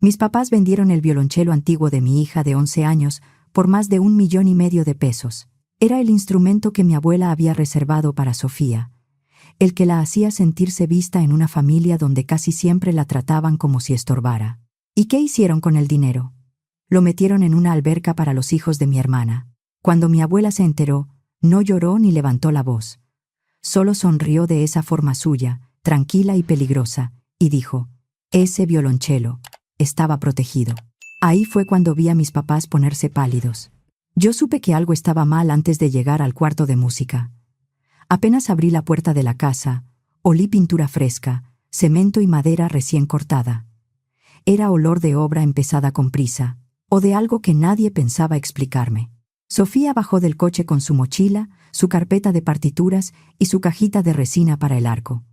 Mis papás vendieron el violonchelo antiguo de mi hija de 11 años por más de 1,5 millones de pesos. Era el instrumento que mi abuela había reservado para Sofía, el que la hacía sentirse vista en una familia donde casi siempre la trataban como si estorbara. ¿Y qué hicieron con el dinero? Lo metieron en una alberca para los hijos de mi hermana. Cuando mi abuela se enteró, no lloró ni levantó la voz. Solo sonrió de esa forma suya, tranquila y peligrosa, y dijo: ese violonchelo estaba protegido. Ahí fue cuando vi a mis papás ponerse pálidos. Yo supe que algo estaba mal antes de llegar al cuarto de música. Apenas abrí la puerta de la casa, olí pintura fresca, cemento y madera recién cortada. Era olor de obra empezada con prisa, o de algo que nadie pensaba explicarme. Sofía bajó del coche con su mochila, su carpeta de partituras y su cajita de resina para el arco.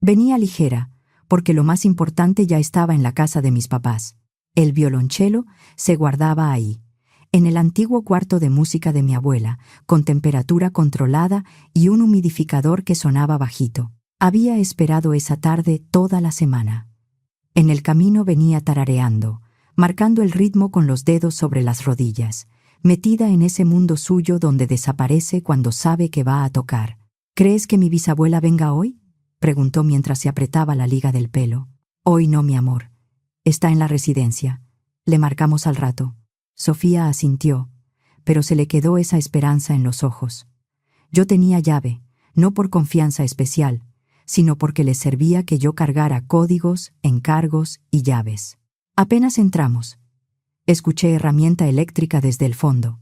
Venía ligera, porque lo más importante ya estaba en la casa de mis papás. El violonchelo se guardaba ahí, en el antiguo cuarto de música de mi abuela, con temperatura controlada y un humidificador que sonaba bajito. Había esperado esa tarde toda la semana. En el camino venía tarareando, marcando el ritmo con los dedos sobre las rodillas, metida en ese mundo suyo donde desaparece cuando sabe que va a tocar. ¿Crees que mi bisabuela venga hoy?, preguntó mientras se apretaba la liga del pelo. Hoy no, mi amor. Está en la residencia. Le marcamos al rato. Sofía asintió, pero se le quedó esa esperanza en los ojos. Yo tenía llave, no por confianza especial, sino porque le servía que yo cargara códigos, encargos y llaves. Apenas entramos. Escuché herramienta eléctrica desde el fondo.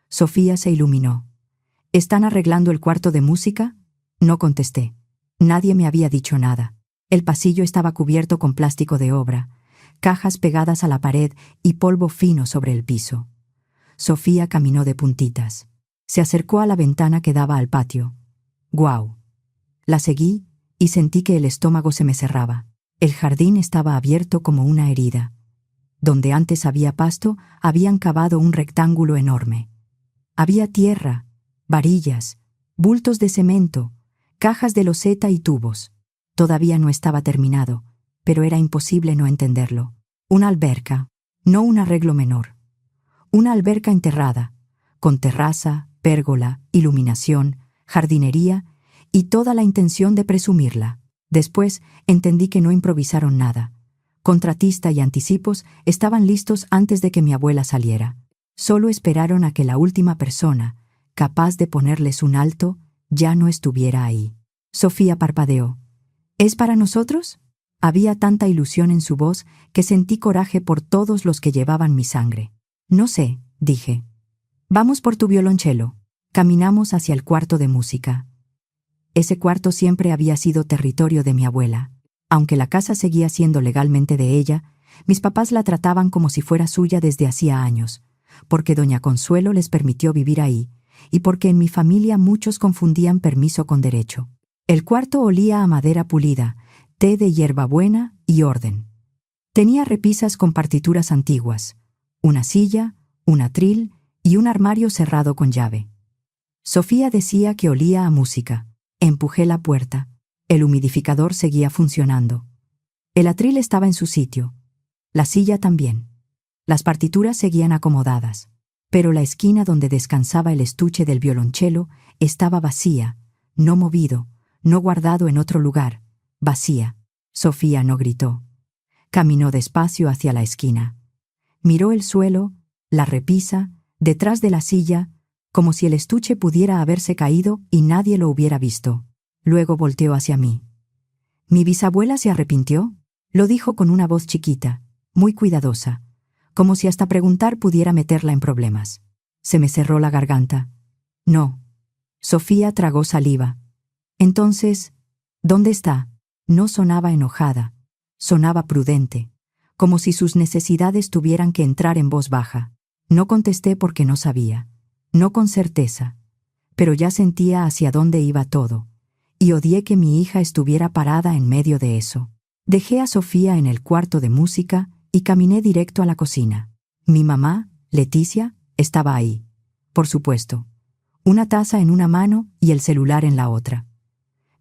Sofía se iluminó. ¿Están arreglando el cuarto de música? No contesté. Nadie me había dicho nada. El pasillo estaba cubierto con plástico de obra, cajas pegadas a la pared y polvo fino sobre el piso. Sofía caminó de puntitas. Se acercó a la ventana que daba al patio. ¡Guau! La seguí y sentí que el estómago se me cerraba. El jardín estaba abierto como una herida. Donde antes había pasto, habían cavado un rectángulo enorme. Había tierra, varillas, bultos de cemento, cajas de loseta y tubos. Todavía no estaba terminado, pero era imposible no entenderlo. Una alberca, no un arreglo menor. Una alberca enterrada, con terraza, pérgola, iluminación, jardinería y toda la intención de presumirla. Después entendí que no improvisaron nada. Contratista y anticipos estaban listos antes de que mi abuela saliera. Solo esperaron a que la última persona, capaz de ponerles un alto, ya no estuviera ahí. Sofía parpadeó. ¿Es para nosotros? Había tanta ilusión en su voz que sentí coraje por todos los que llevaban mi sangre. No sé, dije. Vamos por tu violonchelo. Caminamos hacia el cuarto de música. Ese cuarto siempre había sido territorio de mi abuela. Aunque la casa seguía siendo legalmente de ella, mis papás la trataban como si fuera suya desde hacía años, porque doña Consuelo les permitió vivir ahí, y porque en mi familia muchos confundían permiso con derecho. El cuarto olía a madera pulida, té de hierbabuena y orden. Tenía repisas con partituras antiguas, una silla, un atril y un armario cerrado con llave. Sofía decía que olía a música. Empujé la puerta. El humidificador seguía funcionando. El atril estaba en su sitio. La silla también. Las partituras seguían acomodadas. Pero la esquina donde descansaba el estuche del violonchelo estaba vacía, no movido, no guardado en otro lugar, vacía. Sofía no gritó. Caminó despacio hacia la esquina. Miró el suelo, la repisa, detrás de la silla, como si el estuche pudiera haberse caído y nadie lo hubiera visto. Luego volteó hacia mí. ¿Mi bisabuela se arrepintió? Lo dijo con una voz chiquita, muy cuidadosa, como si hasta preguntar pudiera meterla en problemas. Se me cerró la garganta. No. Sofía tragó saliva. Entonces, ¿dónde está? No sonaba enojada, sonaba prudente, como si sus necesidades tuvieran que entrar en voz baja. No contesté porque no sabía, no con certeza, pero ya sentía hacia dónde iba todo, y odié que mi hija estuviera parada en medio de eso. Dejé a Sofía en el cuarto de música y caminé directo a la cocina. Mi mamá, Leticia, estaba ahí, por supuesto, una taza en una mano y el celular en la otra.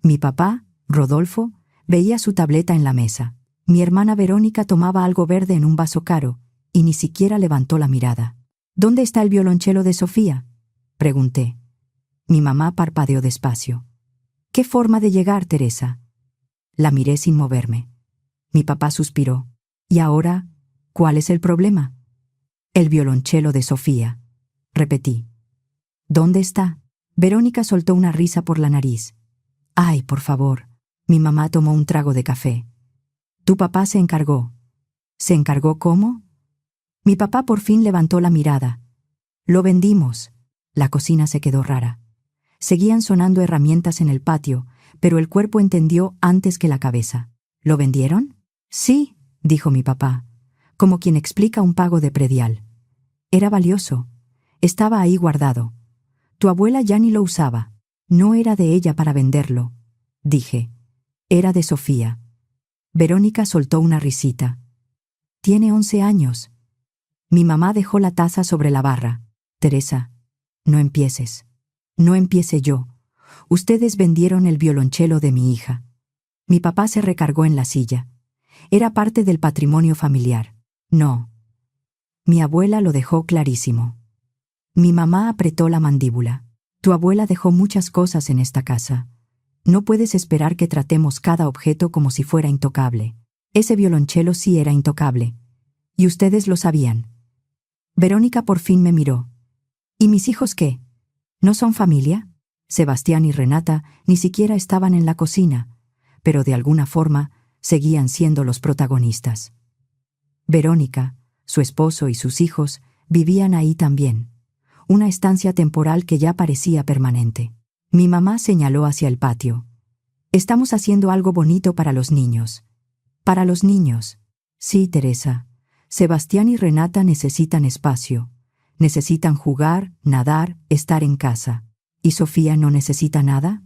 Mi papá, Rodolfo, veía su tableta en la mesa. Mi hermana Verónica tomaba algo verde en un vaso caro, y ni siquiera levantó la mirada. ¿Dónde está el violonchelo de Sofía?, pregunté. Mi mamá parpadeó despacio. ¿Qué forma de llegar, Teresa? La miré sin moverme. Mi papá suspiró. ¿Y ahora, cuál es el problema? El violonchelo de Sofía, repetí. ¿Dónde está? Verónica soltó una risa por la nariz. Ay, por favor. Mi mamá tomó un trago de café. Tu papá se encargó. ¿Se encargó cómo? Mi papá por fin levantó la mirada. Lo vendimos. La cocina se quedó rara. Seguían sonando herramientas en el patio, pero el cuerpo entendió antes que la cabeza. ¿Lo vendieron? Sí, dijo mi papá, como quien explica un pago de predial. Era valioso. Estaba ahí guardado. Tu abuela ya ni lo usaba. No era de ella para venderlo, dije. Era de Sofía. Verónica soltó una risita. Tiene 11 años. Mi mamá dejó la taza sobre la barra. Teresa, no empieces. No empiece yo. Ustedes vendieron el violonchelo de mi hija. Mi papá se recargó en la silla. Era parte del patrimonio familiar. No. Mi abuela lo dejó clarísimo. Mi mamá apretó la mandíbula. Tu abuela dejó muchas cosas en esta casa. No puedes esperar que tratemos cada objeto como si fuera intocable. Ese violonchelo sí era intocable. Y ustedes lo sabían. Verónica por fin me miró. ¿Y mis hijos qué? ¿No son familia? Sebastián y Renata ni siquiera estaban en la cocina, pero de alguna forma seguían siendo los protagonistas. Verónica, su esposo y sus hijos vivían ahí también, una estancia temporal que ya parecía permanente. Mi mamá señaló hacia el patio. Estamos haciendo algo bonito para los niños. Para los niños. Sí, Teresa. Sebastián y Renata necesitan espacio. Necesitan jugar, nadar, estar en casa. ¿Y Sofía no necesita nada?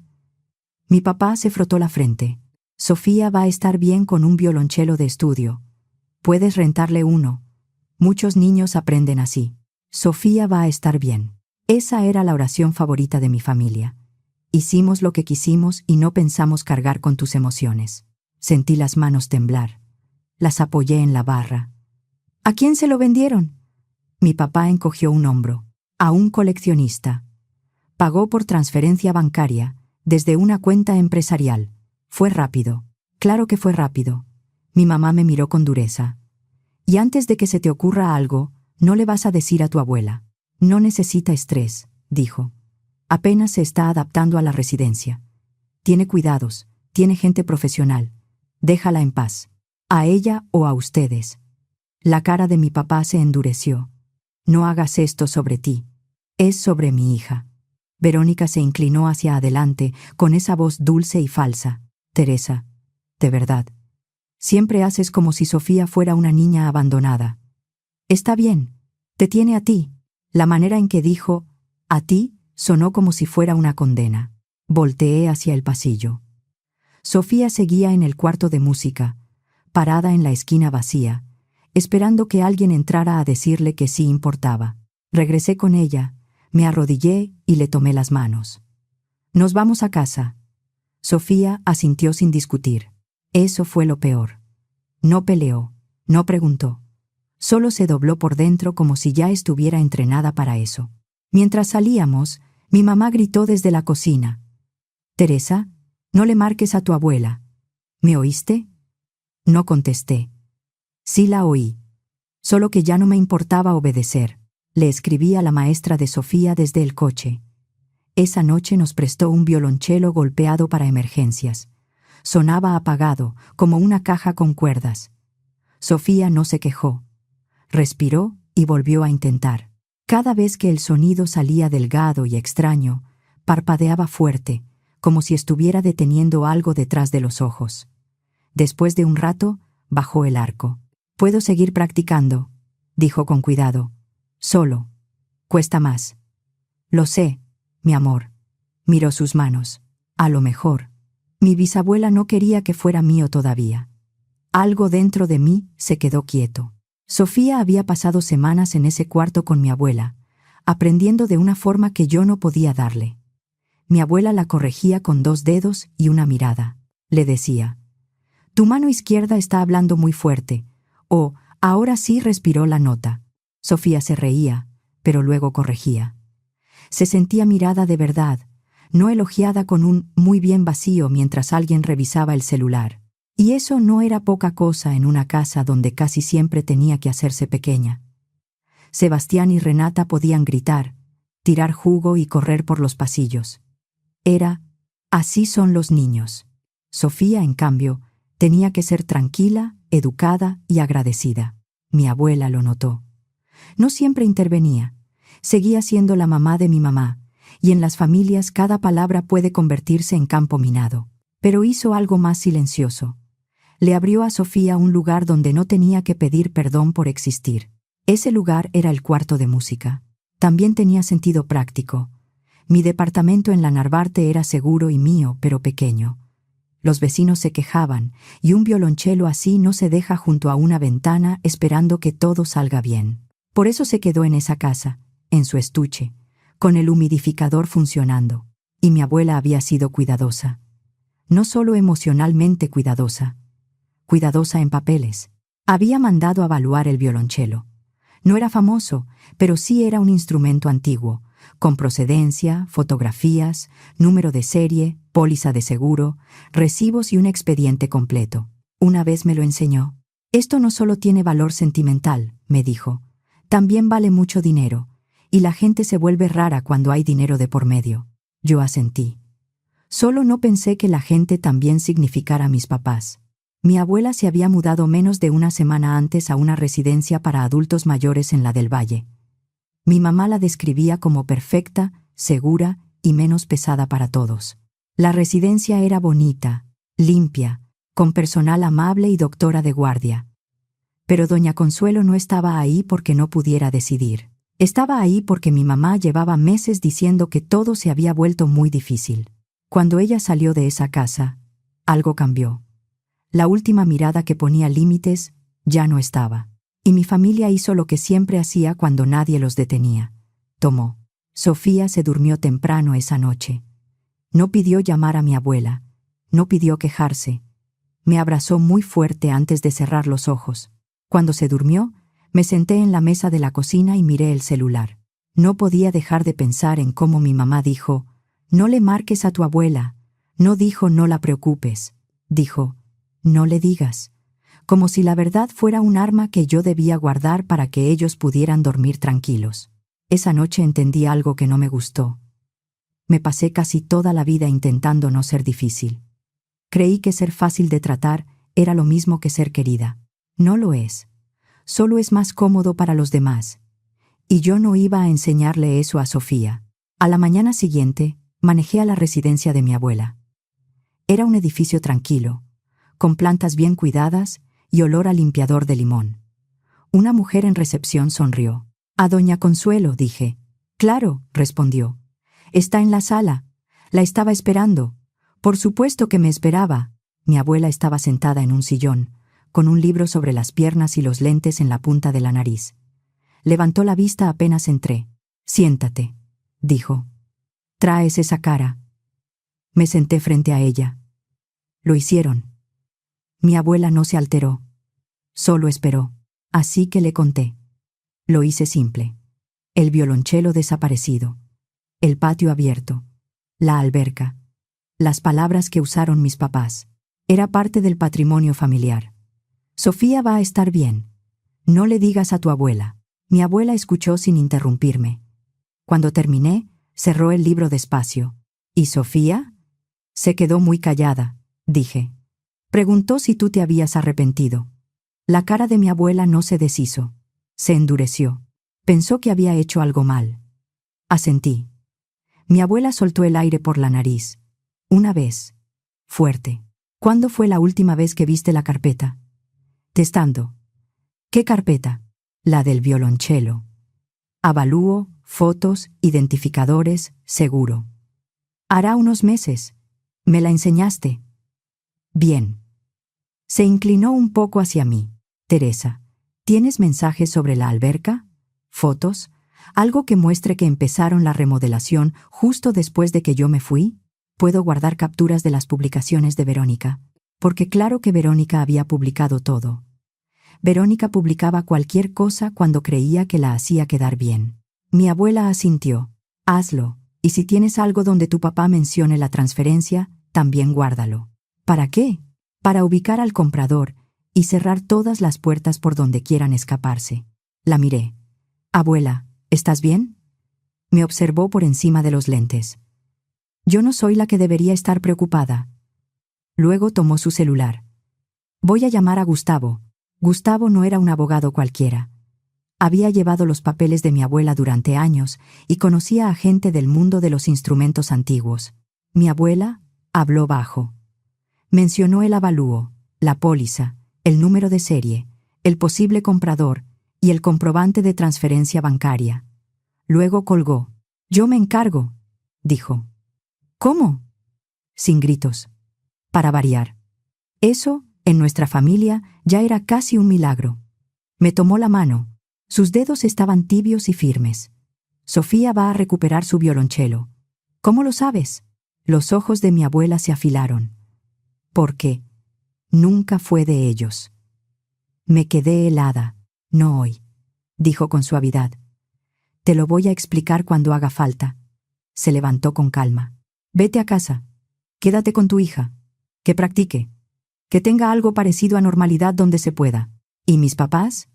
Mi papá se frotó la frente. Sofía va a estar bien con un violonchelo de estudio. Puedes rentarle uno. Muchos niños aprenden así. Sofía va a estar bien. Esa era la oración favorita de mi familia. Hicimos lo que quisimos y no pensamos cargar con tus emociones. Sentí las manos temblar. Las apoyé en la barra. ¿A quién se lo vendieron? Mi papá encogió un hombro. A un coleccionista. Pagó por transferencia bancaria, desde una cuenta empresarial. Fue rápido. Claro que fue rápido. Mi mamá me miró con dureza. Y antes de que se te ocurra algo, no le vas a decir a tu abuela. No necesita estrés, dijo. Apenas se está adaptando a la residencia. Tiene cuidados, tiene gente profesional. Déjala en paz. A ella o a ustedes. La cara de mi papá se endureció. No hagas esto sobre ti. Es sobre mi hija. Verónica se inclinó hacia adelante con esa voz dulce y falsa. Teresa, de verdad. Siempre haces como si Sofía fuera una niña abandonada. Está bien, te tiene a ti. La manera en que dijo, a ti, sonó como si fuera una condena. Volteé hacia el pasillo. Sofía seguía en el cuarto de música, parada en la esquina vacía, esperando que alguien entrara a decirle que sí importaba. Regresé con ella, me arrodillé y le tomé las manos. Nos vamos a casa. Sofía asintió sin discutir. Eso fue lo peor. No peleó, no preguntó. Solo se dobló por dentro como si ya estuviera entrenada para eso. Mientras salíamos, mi mamá gritó desde la cocina. Teresa, no le marques a tu abuela. ¿Me oíste? No contesté. Sí la oí. Solo que ya no me importaba obedecer. Le escribí a la maestra de Sofía desde el coche. Esa noche nos prestó un violonchelo golpeado para emergencias. Sonaba apagado, como una caja con cuerdas. Sofía no se quejó. Respiró y volvió a intentar. Cada vez que el sonido salía delgado y extraño, parpadeaba fuerte, como si estuviera deteniendo algo detrás de los ojos. Después de un rato, bajó el arco. «Puedo seguir practicando», dijo con cuidado. «Solo. Cuesta más». «Lo sé, mi amor». Miró sus manos. «A lo mejor. Mi bisabuela no quería que fuera mío todavía». Algo dentro de mí se quedó quieto. Sofía había pasado semanas en ese cuarto con mi abuela, aprendiendo de una forma que yo no podía darle. Mi abuela la corregía con 2 dedos y una mirada. Le decía, Tu mano izquierda está hablando muy fuerte. O, ahora sí respiró la nota. Sofía se reía, pero luego corregía. Se sentía mirada de verdad, no elogiada con un muy bien vacío mientras alguien revisaba el celular. Y eso no era poca cosa en una casa donde casi siempre tenía que hacerse pequeña. Sebastián y Renata podían gritar, tirar jugo y correr por los pasillos. Era, así son los niños. Sofía, en cambio, tenía que ser tranquila, educada y agradecida. Mi abuela lo notó. No siempre intervenía. Seguía siendo la mamá de mi mamá, y en las familias cada palabra puede convertirse en campo minado. Pero hizo algo más silencioso. Le abrió a Sofía un lugar donde no tenía que pedir perdón por existir. Ese lugar era el cuarto de música. También tenía sentido práctico. Mi departamento en la Narvarte era seguro y mío, pero pequeño. Los vecinos se quejaban, y un violonchelo así no se deja junto a una ventana esperando que todo salga bien. Por eso se quedó en esa casa, en su estuche, con el humidificador funcionando. Y mi abuela había sido cuidadosa. No solo emocionalmente cuidadosa en papeles. Había mandado a evaluar el violonchelo. No era famoso, pero sí era un instrumento antiguo, con procedencia, fotografías, número de serie, póliza de seguro, recibos y un expediente completo. Una vez me lo enseñó. Esto no solo tiene valor sentimental, me dijo, también vale mucho dinero, y la gente se vuelve rara cuando hay dinero de por medio. Yo asentí. Solo no pensé que la gente también significara mis papás. Mi abuela se había mudado menos de una semana antes a una residencia para adultos mayores en la del Valle. Mi mamá la describía como perfecta, segura y menos pesada para todos. La residencia era bonita, limpia, con personal amable y doctora de guardia. Pero doña Consuelo no estaba ahí porque no pudiera decidir. Estaba ahí porque mi mamá llevaba meses diciendo que todo se había vuelto muy difícil. Cuando ella salió de esa casa, algo cambió. La última mirada que ponía límites ya no estaba. Y mi familia hizo lo que siempre hacía cuando nadie los detenía. Tomó. Sofía se durmió temprano esa noche. No pidió llamar a mi abuela. No pidió quejarse. Me abrazó muy fuerte antes de cerrar los ojos. Cuando se durmió, me senté en la mesa de la cocina y miré el celular. No podía dejar de pensar en cómo mi mamá dijo, «No le marques a tu abuela». No dijo «no la preocupes». Dijo «no le digas», como si la verdad fuera un arma que yo debía guardar para que ellos pudieran dormir tranquilos. Esa noche entendí algo que no me gustó. Me pasé casi toda la vida intentando no ser difícil. Creí que ser fácil de tratar era lo mismo que ser querida. No lo es. Solo es más cómodo para los demás. Y yo no iba a enseñarle eso a Sofía. A la mañana siguiente, manejé a la residencia de mi abuela. Era un edificio tranquilo, con plantas bien cuidadas y olor a limpiador de limón. Una mujer en recepción sonrió. «A doña Consuelo», dije. «Claro», respondió. «Está en la sala. La estaba esperando». «Por supuesto que me esperaba». Mi abuela estaba sentada en un sillón, con un libro sobre las piernas y los lentes en la punta de la nariz. Levantó la vista apenas entré. «Siéntate», dijo. «Traes esa cara». Me senté frente a ella. Lo hicieron. Mi abuela no se alteró. Solo esperó. Así que le conté. Lo hice simple. El violonchelo desaparecido. El patio abierto. La alberca. Las palabras que usaron mis papás. Era parte del patrimonio familiar. «Sofía va a estar bien. No le digas a tu abuela». Mi abuela escuchó sin interrumpirme. Cuando terminé, cerró el libro despacio. «¿Y Sofía?» Se quedó muy callada, dije. Preguntó si tú te habías arrepentido. La cara de mi abuela no se deshizo. Se endureció. Pensó que había hecho algo mal. Asentí. Mi abuela soltó el aire por la nariz. Una vez. Fuerte. «¿Cuándo fue la última vez que viste la carpeta?» «Testando». «¿Qué carpeta?» «La del violonchelo». «Avalúo, fotos, identificadores, seguro». «Hará unos meses. Me la enseñaste». «Bien». Se inclinó un poco hacia mí. «Teresa, ¿tienes mensajes sobre la alberca? ¿Fotos? ¿Algo que muestre que empezaron la remodelación justo después de que yo me fui? Puedo guardar capturas de las publicaciones de Verónica». porque claro que Verónica había publicado todo. Verónica publicaba cualquier cosa cuando creía que la hacía quedar bien. Mi abuela asintió. Hazlo, y si tienes algo donde tu papá mencione la transferencia, también guárdalo. ¿Para qué? Para ubicar al comprador y cerrar todas las puertas por donde quieran escaparse. La miré. Abuela, ¿estás bien? Me observó por encima de los lentes. Yo no soy la que debería estar preocupada. Luego tomó su celular. Voy a llamar a Gustavo. Gustavo no era un abogado cualquiera. Había llevado los papeles de mi abuela durante años y conocía a gente del mundo de los instrumentos antiguos. Mi abuela habló bajo. Mencionó el avalúo, la póliza, el número de serie, el posible comprador y el comprobante de transferencia bancaria. Luego colgó. Yo me encargo, dijo. ¿Cómo? Sin gritos. Para variar. Eso, en nuestra familia, ya era casi un milagro. Me tomó la mano. Sus dedos estaban tibios y firmes. Sofía va a recuperar su violonchelo. ¿Cómo lo sabes? Los ojos de mi abuela se afilaron. Porque nunca fue de ellos. Me quedé helada. No hoy, dijo con suavidad. Te lo voy a explicar cuando haga falta. Se levantó con calma. Vete a casa. Quédate con tu hija. Que practique. Que tenga algo parecido a normalidad donde se pueda. ¿Y mis papás?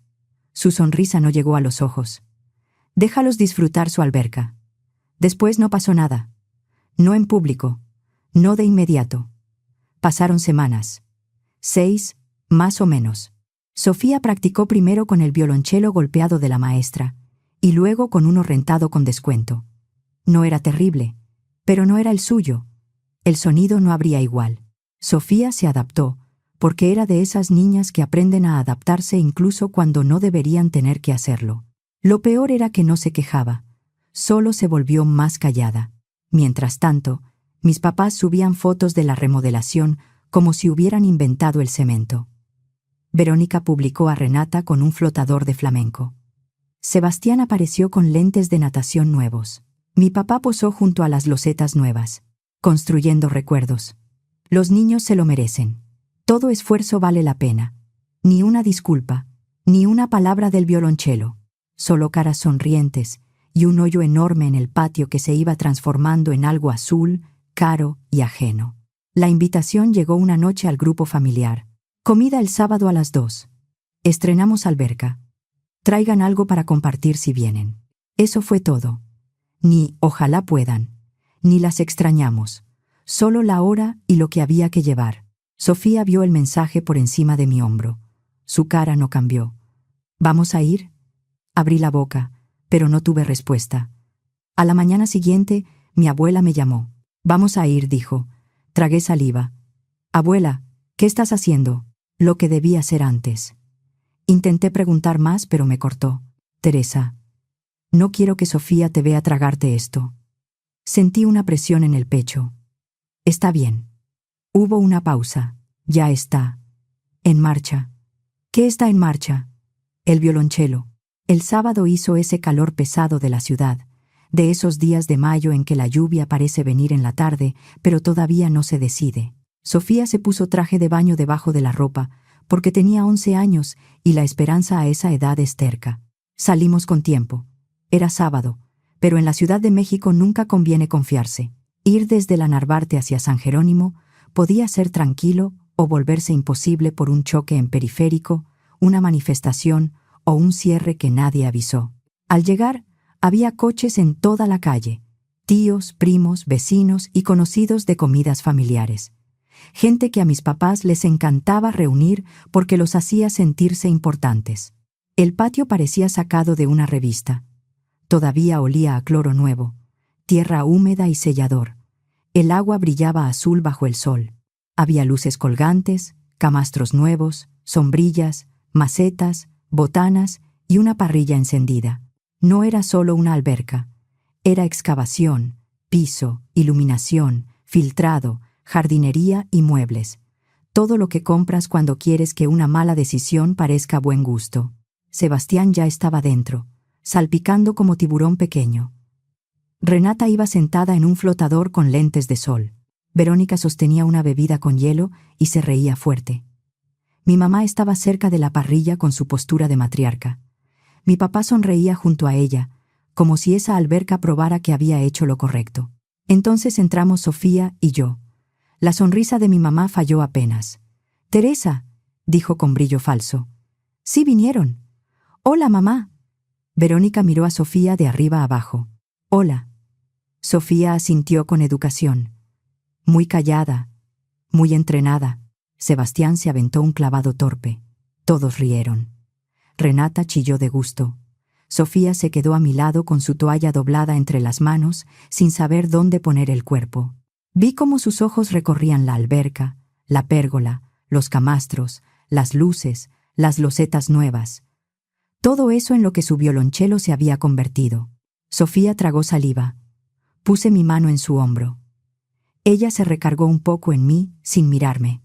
Su sonrisa no llegó a los ojos. Déjalos disfrutar su alberca. Después no pasó nada. No en público. No de inmediato. Pasaron semanas. 6, más o menos. Sofía practicó primero con el violonchelo golpeado de la maestra, y luego con uno rentado con descuento. No era terrible, pero no era el suyo. El sonido no habría igual. Sofía se adaptó, porque era de esas niñas que aprenden a adaptarse incluso cuando no deberían tener que hacerlo. Lo peor era que no se quejaba, solo se volvió más callada. Mientras tanto, mis papás subían fotos de la remodelación como si hubieran inventado el cemento. Verónica publicó a Renata con un flotador de flamenco. Sebastián apareció con lentes de natación nuevos. Mi papá posó junto a las losetas nuevas, construyendo recuerdos. Los niños se lo merecen. Todo esfuerzo vale la pena. Ni una disculpa, ni una palabra del violonchelo. Solo caras sonrientes y un hoyo enorme en el patio que se iba transformando en algo azul, caro y ajeno. La invitación llegó una noche al grupo familiar. Comida el sábado a las 2. Estrenamos alberca. Traigan algo para compartir si vienen. Eso fue todo. Ni ojalá puedan. Ni las extrañamos. Solo la hora y lo que había que llevar. Sofía vio el mensaje por encima de mi hombro. Su cara no cambió. ¿Vamos a ir? Abrí la boca, pero no tuve respuesta. A la mañana siguiente, mi abuela me llamó. Vamos a ir, dijo. Tragué saliva. Abuela, ¿qué estás haciendo? Lo que debía hacer antes. Intenté preguntar más, pero me cortó. Teresa, no quiero que Sofía te vea tragarte esto. Sentí una presión en el pecho. Está bien. Hubo una pausa. Ya está. En marcha. ¿Qué está en marcha? El violonchelo. El sábado hizo ese calor pesado de la ciudad, de esos días de mayo en que la lluvia parece venir en la tarde, pero todavía no se decide. Sofía se puso traje de baño debajo de la ropa, porque tenía 11 años y la esperanza a esa edad es terca. Salimos con tiempo. Era sábado, pero en la Ciudad de México nunca conviene confiarse. Ir desde la Narvarte hacia San Jerónimo podía ser tranquilo o volverse imposible por un choque en periférico, una manifestación o un cierre que nadie avisó. Al llegar, había coches en toda la calle, tíos, primos, vecinos y conocidos de comidas familiares. Gente que a mis papás les encantaba reunir porque los hacía sentirse importantes. El patio parecía sacado de una revista. Todavía olía a cloro nuevo, tierra húmeda y sellador. El agua brillaba azul bajo el sol. Había luces colgantes, camastros nuevos, sombrillas, macetas, botanas y una parrilla encendida. No era solo una alberca. Era excavación, piso, iluminación, filtrado, jardinería y muebles. Todo lo que compras cuando quieres que una mala decisión parezca buen gusto. Sebastián ya estaba dentro, salpicando como tiburón pequeño. Renata iba sentada en un flotador con lentes de sol. Verónica sostenía una bebida con hielo y se reía fuerte. Mi mamá estaba cerca de la parrilla con su postura de matriarca. Mi papá sonreía junto a ella, como si esa alberca probara que había hecho lo correcto. Entonces entramos Sofía y yo. La sonrisa de mi mamá falló apenas. «Teresa», dijo con brillo falso. «Sí vinieron». «Hola, mamá». Verónica miró a Sofía de arriba abajo. «Hola». Sofía asintió con educación. Muy callada, muy entrenada. Sebastián se aventó un clavado torpe. Todos rieron. Renata chilló de gusto. Sofía se quedó a mi lado con su toalla doblada entre las manos, sin saber dónde poner el cuerpo. Vi cómo sus ojos recorrían la alberca, la pérgola, los camastros, las luces, las losetas nuevas. Todo eso en lo que su violonchelo se había convertido. Sofía tragó saliva. Puse mi mano en su hombro. Ella se recargó un poco en mí, sin mirarme.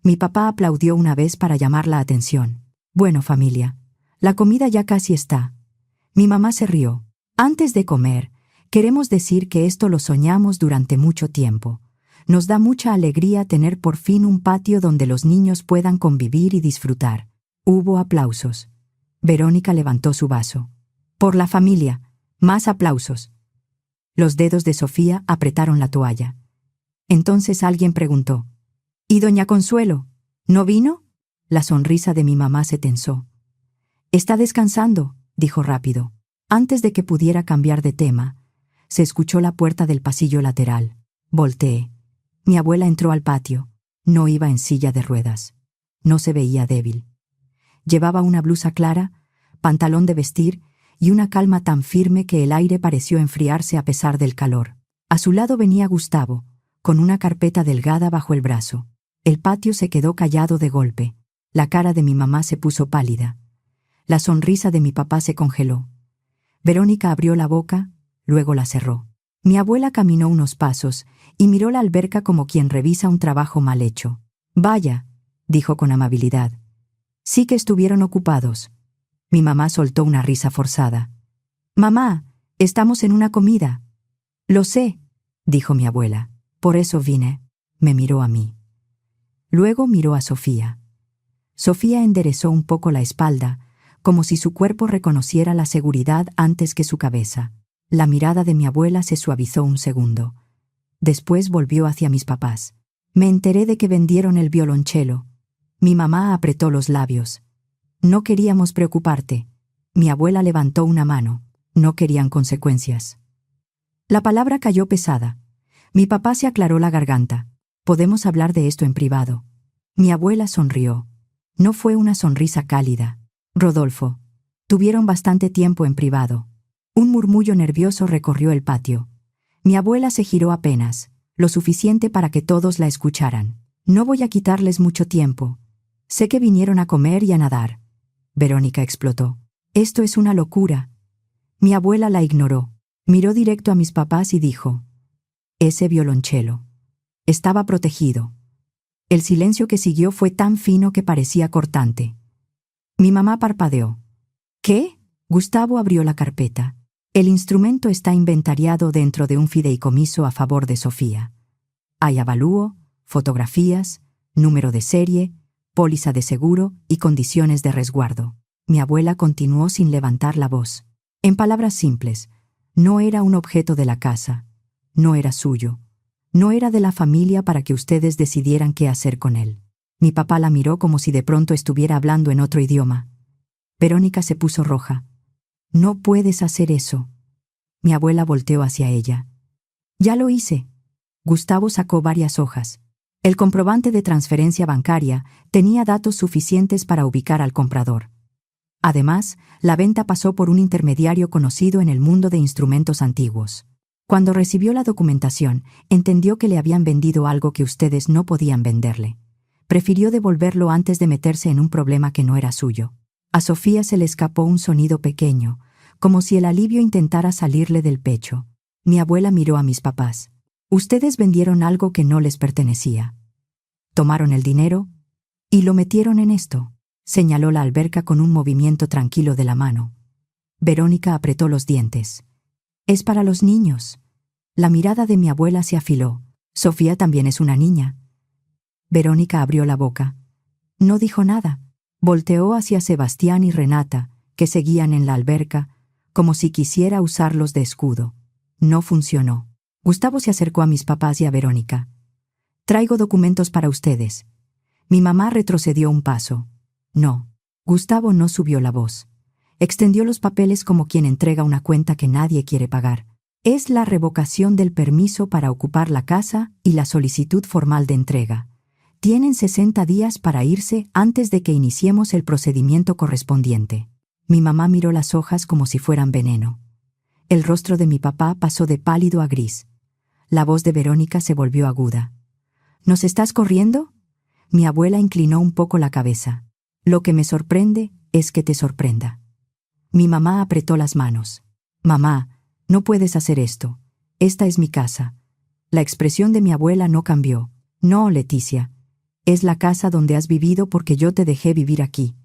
Mi papá aplaudió una vez para llamar la atención. «Bueno, familia, la comida ya casi está». Mi mamá se rió. «Antes de comer, queremos decir que esto lo soñamos durante mucho tiempo. Nos da mucha alegría tener por fin un patio donde los niños puedan convivir y disfrutar». Hubo aplausos. Verónica levantó su vaso. «Por la familia. Más aplausos». Los dedos de Sofía apretaron la toalla. Entonces alguien preguntó: «¿Y doña Consuelo? ¿No vino?» La sonrisa de mi mamá se tensó. «Está descansando», dijo rápido. Antes de que pudiera cambiar de tema, se escuchó la puerta del pasillo lateral. Volteé. Mi abuela entró al patio. No iba en silla de ruedas. No se veía débil. Llevaba una blusa clara, pantalón de vestir y una calma tan firme que el aire pareció enfriarse a pesar del calor. A su lado venía Gustavo, con una carpeta delgada bajo el brazo. El patio se quedó callado de golpe. La cara de mi mamá se puso pálida. La sonrisa de mi papá se congeló. Verónica abrió la boca, luego la cerró. Mi abuela caminó unos pasos y miró la alberca como quien revisa un trabajo mal hecho. «Vaya», dijo con amabilidad. «Sí que estuvieron ocupados». Mi mamá soltó una risa forzada. «Mamá, estamos en una comida». «Lo sé», dijo mi abuela. «Por eso vine». Me miró a mí. Luego miró a Sofía. Sofía enderezó un poco la espalda, como si su cuerpo reconociera la seguridad antes que su cabeza. La mirada de mi abuela se suavizó un segundo. Después volvió hacia mis papás. «Me enteré de que vendieron el violonchelo». Mi mamá apretó los labios. «No queríamos preocuparte». Mi abuela levantó una mano. «No querían consecuencias». La palabra cayó pesada. Mi papá se aclaró la garganta. «Podemos hablar de esto en privado». Mi abuela sonrió. No fue una sonrisa cálida. «Rodolfo, tuvieron bastante tiempo en privado». Un murmullo nervioso recorrió el patio. Mi abuela se giró apenas, lo suficiente para que todos la escucharan. «No voy a quitarles mucho tiempo. Sé que vinieron a comer y a nadar». Verónica explotó. «Esto es una locura». Mi abuela la ignoró. Miró directo a mis papás y dijo: «Ese violonchelo. Estaba protegido». El silencio que siguió fue tan fino que parecía cortante. Mi mamá parpadeó. «¿Qué?» Gustavo abrió la carpeta. «El instrumento está inventariado dentro de un fideicomiso a favor de Sofía. Hay avalúo, fotografías, número de serie, póliza de seguro y condiciones de resguardo». Mi abuela continuó sin levantar la voz. En palabras simples, no era un objeto de la casa, no era suyo, no era de la familia para que ustedes decidieran qué hacer con él. Mi papá la miró como si de pronto estuviera hablando en otro idioma. Verónica se puso roja. «No puedes hacer eso». Mi abuela volteó hacia ella. «Ya lo hice». Gustavo sacó varias hojas. El comprobante de transferencia bancaria tenía datos suficientes para ubicar al comprador. Además, la venta pasó por un intermediario conocido en el mundo de instrumentos antiguos. Cuando recibió la documentación, entendió que le habían vendido algo que ustedes no podían venderle. Prefirió devolverlo antes de meterse en un problema que no era suyo. A Sofía se le escapó un sonido pequeño, como si el alivio intentara salirle del pecho. Mi abuela miró a mis papás. «Ustedes vendieron algo que no les pertenecía. Tomaron el dinero y lo metieron en esto», señaló la alberca con un movimiento tranquilo de la mano. Verónica apretó los dientes. «Es para los niños». La mirada de mi abuela se afiló. Sofía también es una niña. Verónica abrió la boca. No dijo nada. Volteó hacia Sebastián y Renata, que seguían en la alberca, como si quisiera usarlos de escudo. No funcionó. Gustavo se acercó a mis papás y a Verónica. Traigo documentos para ustedes. Mi mamá retrocedió un paso. No. Gustavo no subió la voz. Extendió los papeles como quien entrega una cuenta que nadie quiere pagar. Es la revocación del permiso para ocupar la casa y la solicitud formal de entrega. Tienen 60 días para irse antes de que iniciemos el procedimiento correspondiente. Mi mamá miró las hojas como si fueran veneno. El rostro de mi papá pasó de pálido a gris. La voz de Verónica se volvió aguda. ¿Nos estás corriendo? Mi abuela inclinó un poco la cabeza. Lo que me sorprende es que te sorprenda. Mi mamá apretó las manos. Mamá, no puedes hacer esto. Esta es mi casa. La expresión de mi abuela no cambió. No, Leticia. Es la casa donde has vivido porque yo te dejé vivir aquí.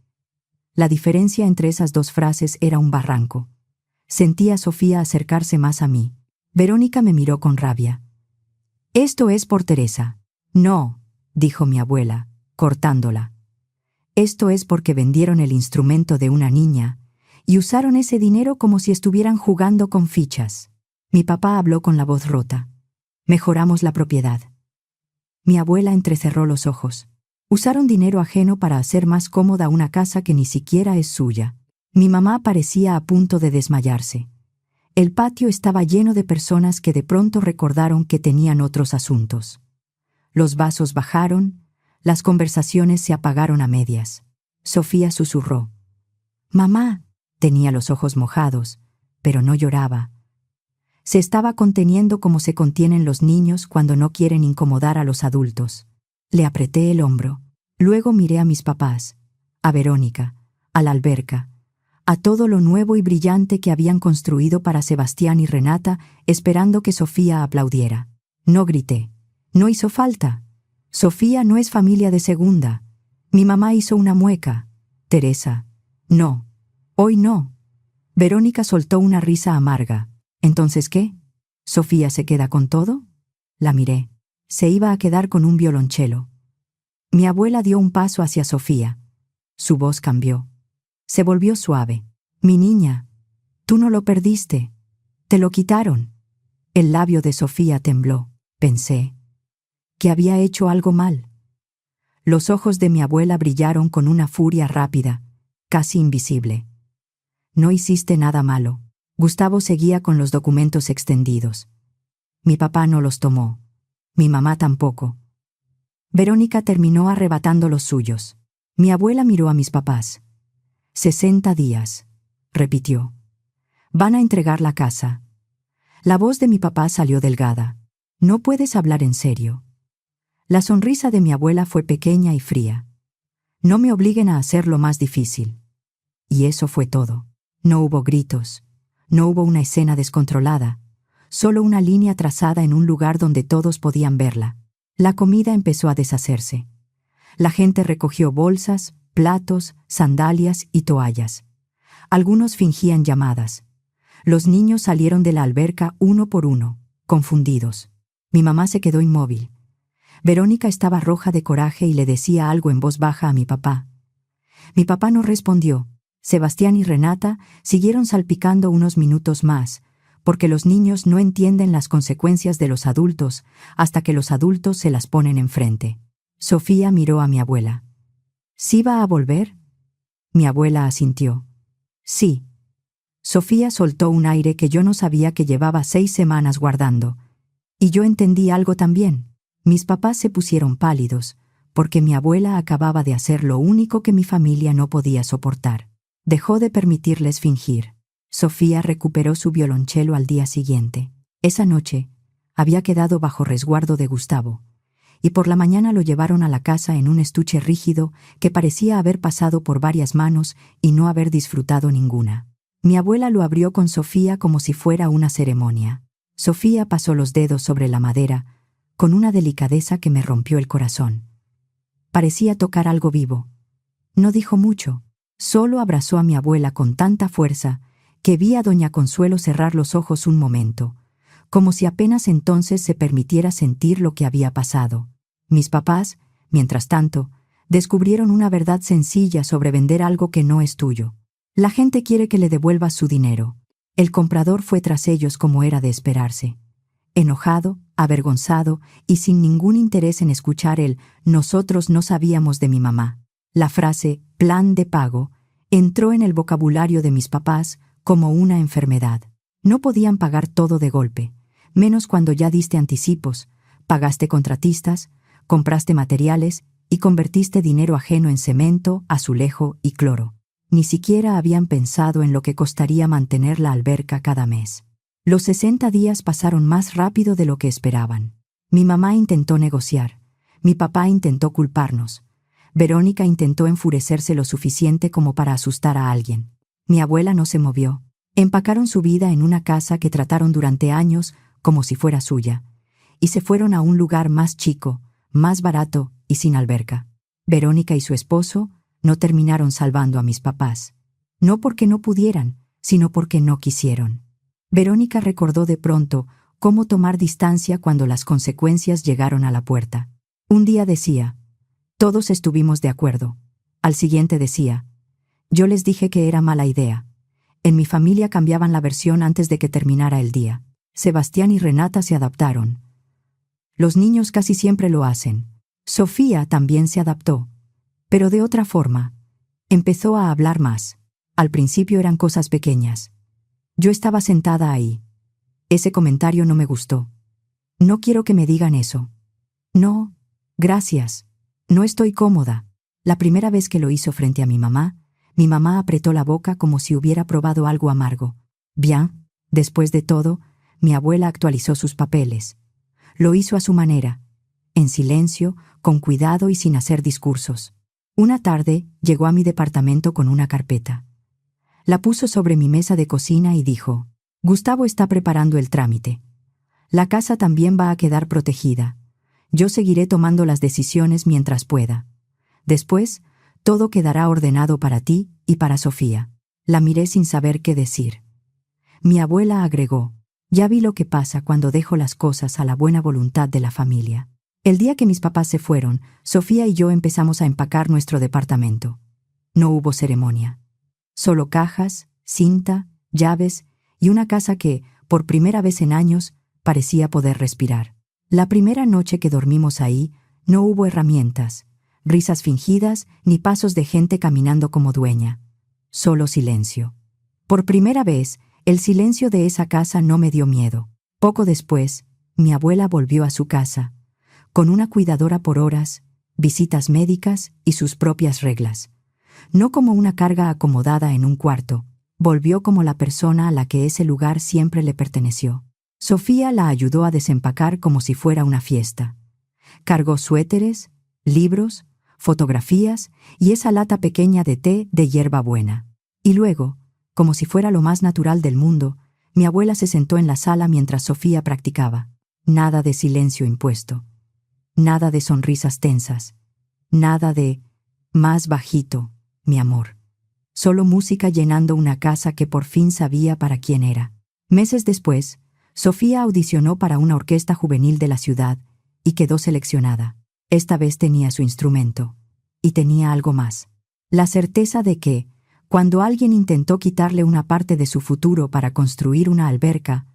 La diferencia entre esas dos frases era un barranco. Sentí a Sofía acercarse más a mí. Verónica me miró con rabia. Esto es por Teresa. No, dijo mi abuela, cortándola. Esto es porque vendieron el instrumento de una niña y usaron ese dinero como si estuvieran jugando con fichas. Mi papá habló con la voz rota. Mejoramos la propiedad. Mi abuela entrecerró los ojos. Usaron dinero ajeno para hacer más cómoda una casa que ni siquiera es suya. Mi mamá parecía a punto de desmayarse. El patio estaba lleno de personas que de pronto recordaron que tenían otros asuntos. Los vasos bajaron, las conversaciones se apagaron a medias. Sofía susurró. Mamá, tenía los ojos mojados, pero no lloraba. Se estaba conteniendo como se contienen los niños cuando no quieren incomodar a los adultos. Le apreté el hombro. Luego miré a mis papás, a Verónica, a la alberca, a todo lo nuevo y brillante que habían construido para Sebastián y Renata, esperando que Sofía aplaudiera. No grité. No hizo falta. Sofía no es familia de segunda. Mi mamá hizo una mueca. Teresa. No. Hoy no. Verónica soltó una risa amarga. ¿Entonces qué? ¿Sofía se queda con todo? La miré. Se iba a quedar con un violonchelo. Mi abuela dio un paso hacia Sofía. Su voz cambió. Se volvió suave. Mi niña, tú no lo perdiste. Te lo quitaron. El labio de Sofía tembló. Pensé que había hecho algo mal. Los ojos de mi abuela brillaron con una furia rápida, casi invisible. No hiciste nada malo. Gustavo seguía con los documentos extendidos. Mi papá no los tomó. Mi mamá tampoco. Verónica terminó arrebatando los suyos. Mi abuela miró a mis papás. 60 días, repitió. Van a entregar la casa. La voz de mi papá salió delgada. No puedes hablar en serio. La sonrisa de mi abuela fue pequeña y fría. No me obliguen a hacerlo más difícil. Y eso fue todo. No hubo gritos. No hubo una escena descontrolada. Solo una línea trazada en un lugar donde todos podían verla. La comida empezó a deshacerse. La gente recogió bolsas, platos, sandalias y toallas. Algunos fingían llamadas. Los niños salieron de la alberca uno por uno, confundidos. Mi mamá se quedó inmóvil. Verónica estaba roja de coraje y le decía algo en voz baja a mi papá. Mi papá no respondió. Sebastián y Renata siguieron salpicando unos minutos más, porque los niños no entienden las consecuencias de los adultos hasta que los adultos se las ponen enfrente. Sofía miró a mi abuela. ¿Sí va a volver? Mi abuela asintió. Sí. Sofía soltó un aire que yo no sabía que llevaba 6 semanas guardando. Y yo entendí algo también. Mis papás se pusieron pálidos, porque mi abuela acababa de hacer lo único que mi familia no podía soportar. Dejó de permitirles fingir. Sofía recuperó su violonchelo al día siguiente. Esa noche había quedado bajo resguardo de Gustavo, y por la mañana lo llevaron a la casa en un estuche rígido que parecía haber pasado por varias manos y no haber disfrutado ninguna. Mi abuela lo abrió con Sofía como si fuera una ceremonia. Sofía pasó los dedos sobre la madera, con una delicadeza que me rompió el corazón. Parecía tocar algo vivo. No dijo mucho, solo abrazó a mi abuela con tanta fuerza que vi a doña Consuelo cerrar los ojos un momento, como si apenas entonces se permitiera sentir lo que había pasado. Mis papás, mientras tanto, descubrieron una verdad sencilla sobre vender algo que no es tuyo. La gente quiere que le devuelvas su dinero. El comprador fue tras ellos como era de esperarse. Enojado, avergonzado y sin ningún interés en escuchar el «nosotros no sabíamos de mi mamá». La frase «plan de pago» entró en el vocabulario de mis papás como una enfermedad. No podían pagar todo de golpe, menos cuando ya diste anticipos, pagaste contratistas, compraste materiales y convertiste dinero ajeno en cemento, azulejo y cloro. Ni siquiera habían pensado en lo que costaría mantener la alberca cada mes. Los 60 días pasaron más rápido de lo que esperaban. Mi mamá intentó negociar. Mi papá intentó culparnos. Verónica intentó enfurecerse lo suficiente como para asustar a alguien. Mi abuela no se movió. Empacaron su vida en una casa que trataron durante años como si fuera suya, y se fueron a un lugar más chico, más barato y sin alberca. Verónica y su esposo no terminaron salvando a mis papás. No porque no pudieran, sino porque no quisieron. Verónica recordó de pronto cómo tomar distancia cuando las consecuencias llegaron a la puerta. Un día decía, todos estuvimos de acuerdo. Al siguiente decía, yo les dije que era mala idea. En mi familia cambiaban la versión antes de que terminara el día. Sebastián y Renata se adaptaron. Los niños casi siempre lo hacen. Sofía también se adaptó, pero de otra forma. Empezó a hablar más. Al principio eran cosas pequeñas. Yo estaba sentada ahí. Ese comentario no me gustó. No quiero que me digan eso. No, gracias. No estoy cómoda. La primera vez que lo hizo frente a mi mamá apretó la boca como si hubiera probado algo amargo. Bien, después de todo, mi abuela actualizó sus papeles. Lo hizo a su manera, en silencio, con cuidado y sin hacer discursos. Una tarde llegó a mi departamento con una carpeta. La puso sobre mi mesa de cocina y dijo, Gustavo está preparando el trámite. La casa también va a quedar protegida. Yo seguiré tomando las decisiones mientras pueda. Después, todo quedará ordenado para ti y para Sofía. La miré sin saber qué decir. Mi abuela agregó, ya vi lo que pasa cuando dejo las cosas a la buena voluntad de la familia. El día que mis papás se fueron, Sofía y yo empezamos a empacar nuestro departamento. No hubo ceremonia. Solo cajas, cinta, llaves y una casa que, por primera vez en años, parecía poder respirar. La primera noche que dormimos ahí, no hubo herramientas, risas fingidas ni pasos de gente caminando como dueña. Solo silencio. Por primera vez, el silencio de esa casa no me dio miedo. Poco después, mi abuela volvió a su casa, con una cuidadora por horas, visitas médicas y sus propias reglas. No como una carga acomodada en un cuarto, volvió como la persona a la que ese lugar siempre le perteneció. Sofía la ayudó a desempacar como si fuera una fiesta. Cargó suéteres, libros, fotografías y esa lata pequeña de té de hierbabuena. Y luego, como si fuera lo más natural del mundo, mi abuela se sentó en la sala mientras Sofía practicaba. Nada de silencio impuesto. Nada de sonrisas tensas. Nada de «más bajito, mi amor». Solo música llenando una casa que por fin sabía para quién era. Meses después, Sofía audicionó para una orquesta juvenil de la ciudad y quedó seleccionada. Esta vez tenía su instrumento. Y tenía algo más. La certeza de que, cuando alguien intentó quitarle una parte de su futuro para construir una alberca,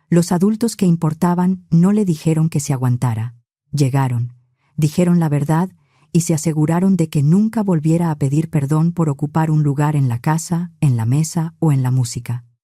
los adultos que importaban no le dijeron que se aguantara. Llegaron, dijeron la verdad y se aseguraron de que nunca volviera a pedir perdón por ocupar un lugar en la casa, en la mesa o en la música.